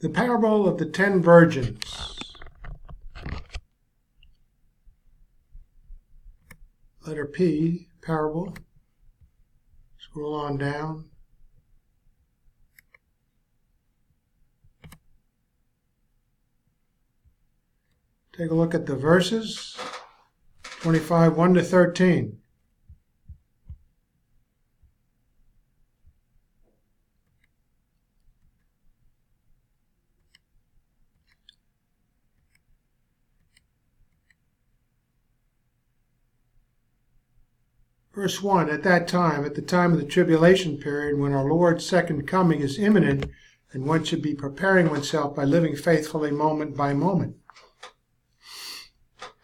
The parable of the 10 virgins. Letter P, parable. Scroll on down. Take a look at the verses. 25, 1 to 13. Verse 1, at that time, at the time of the tribulation period, when our Lord's second coming is imminent, and one should be preparing oneself by living faithfully moment by moment.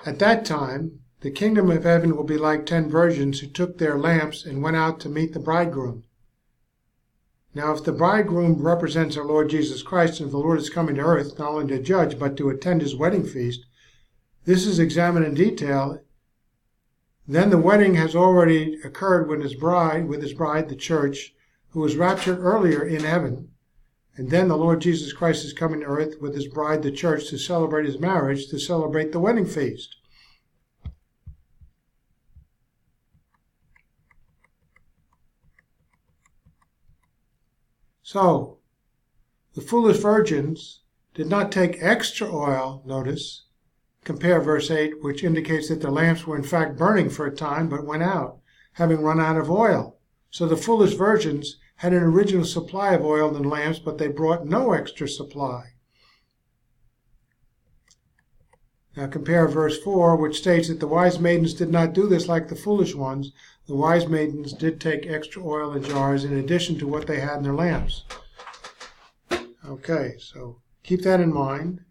At that time, the kingdom of heaven will be like 10 virgins who took their lamps and went out to meet the bridegroom. Now, if the bridegroom represents our Lord Jesus Christ, and if the Lord is coming to earth not only to judge, but to attend his wedding feast, this is examined in detail. Then the wedding has already occurred with his bride, the church, who was raptured earlier in heaven. And then the Lord Jesus Christ is coming to earth with his bride, the church, to celebrate his marriage, to celebrate the wedding feast. So, the foolish virgins did not take extra oil, notice. Compare verse 8, which indicates that their lamps were in fact burning for a time, but went out, having run out of oil. So the foolish virgins had an original supply of oil in the lamps, but they brought no extra supply. Now compare verse 4, which states that the wise maidens did not do this like the foolish ones. The wise maidens did take extra oil in jars in addition to what they had in their lamps. Okay, so keep that in mind.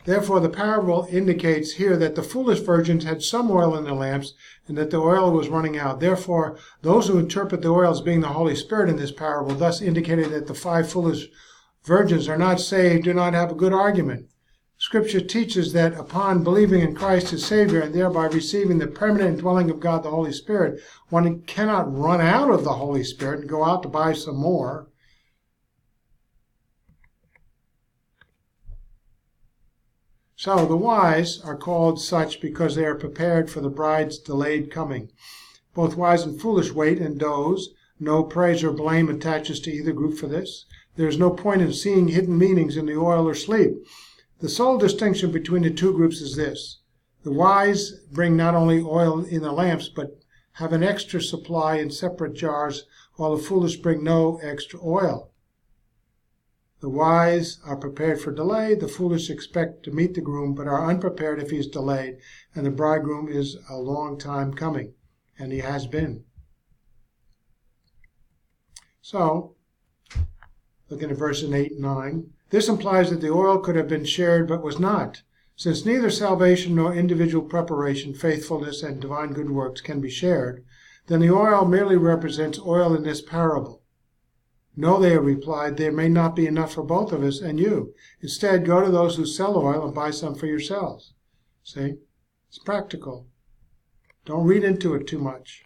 Therefore, the parable indicates here that the foolish virgins had some oil in their lamps and that the oil was running out. Therefore, those who interpret the oil as being the Holy Spirit in this parable thus indicated that the 5 foolish virgins are not saved, do not have a good argument. Scripture teaches that upon believing in Christ as Savior and thereby receiving the permanent dwelling of God, the Holy Spirit, one cannot run out of the Holy Spirit and go out to buy some more. So the wise are called such because they are prepared for the bride's delayed coming. Both wise and foolish wait and doze. No praise or blame attaches to either group for this. There is no point in seeing hidden meanings in the oil or sleep. The sole distinction between the two groups is this. The wise bring not only oil in the lamps, but have an extra supply in separate jars, while the foolish bring no extra oil. The wise are prepared for delay. The foolish expect to meet the groom, but are unprepared if he is delayed, and the bridegroom is a long time coming, and he has been. So, looking at verses 8 and 9, this implies that the oil could have been shared, but was not. Since neither salvation nor individual preparation, faithfulness, and divine good works can be shared, then the oil merely represents oil in this parable. No, they replied, there may not be enough for both of us and you. Instead, go to those who sell oil and buy some for yourselves. See? It's practical. Don't read into it too much.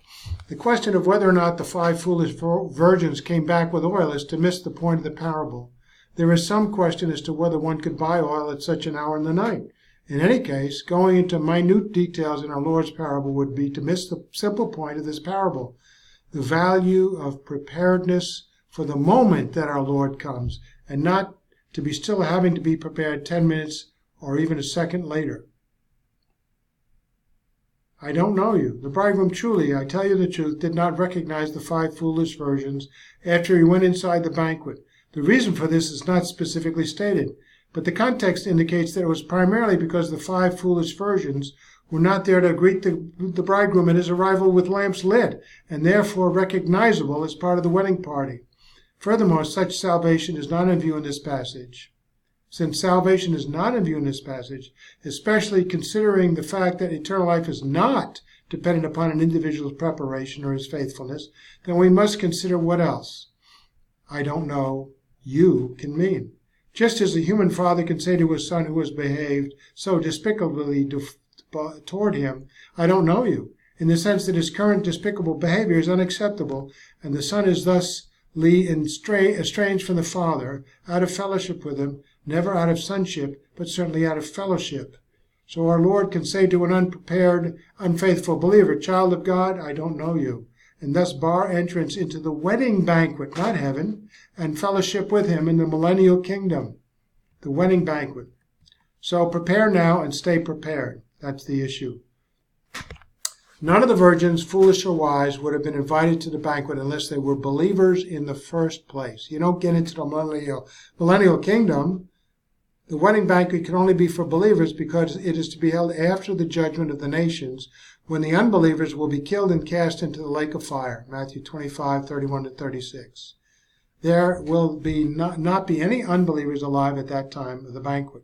The question of whether or not the 5 foolish virgins came back with oil is to miss the point of the parable. There is some question as to whether one could buy oil at such an hour in the night. In any case, going into minute details in our Lord's parable would be to miss the simple point of this parable, the value of preparedness for the moment that our Lord comes, and not to be still having to be prepared 10 minutes or even a second later. I don't know you. The bridegroom truly, I tell you the truth, did not recognize the 5 foolish virgins after he went inside the banquet. The reason for this is not specifically stated, but the context indicates that it was primarily because the 5 foolish virgins were not there to greet the bridegroom at his arrival with lamps lit, and therefore recognizable as part of the wedding party. Furthermore, such salvation is not in view in this passage. Since salvation is not in view in this passage, especially considering the fact that eternal life is not dependent upon an individual's preparation or his faithfulness, then we must consider what else, I don't know, you can mean. Just as a human father can say to his son who has behaved so despicably toward him, I don't know you, in the sense that his current despicable behavior is unacceptable, and the son is thus estranged from the Father, out of fellowship with him, never out of sonship, but certainly out of fellowship. So our Lord can say to an unprepared, unfaithful believer, child of God, I don't know you, and thus bar entrance into the wedding banquet, not heaven, and fellowship with him in the millennial kingdom, the wedding banquet. So prepare now and stay prepared. That's the issue. None of the virgins, foolish or wise, would have been invited to the banquet unless they were believers in the first place. You don't get into the millennial kingdom. The wedding banquet can only be for believers because it is to be held after the judgment of the nations, when the unbelievers will be killed and cast into the lake of fire. Matthew 25, 31 to 36. There will be not be any unbelievers alive at that time of the banquet.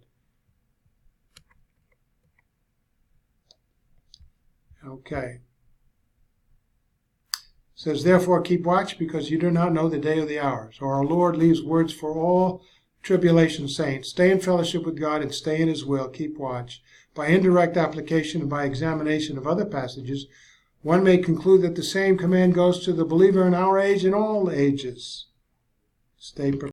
Okay. It says, therefore keep watch, because you do not know the day or the hour. So our Lord leaves words for all tribulation saints. Stay in fellowship with God and stay in his will. Keep watch. By indirect application and by examination of other passages, one may conclude that the same command goes to the believer in our age and all ages. Stay prepared.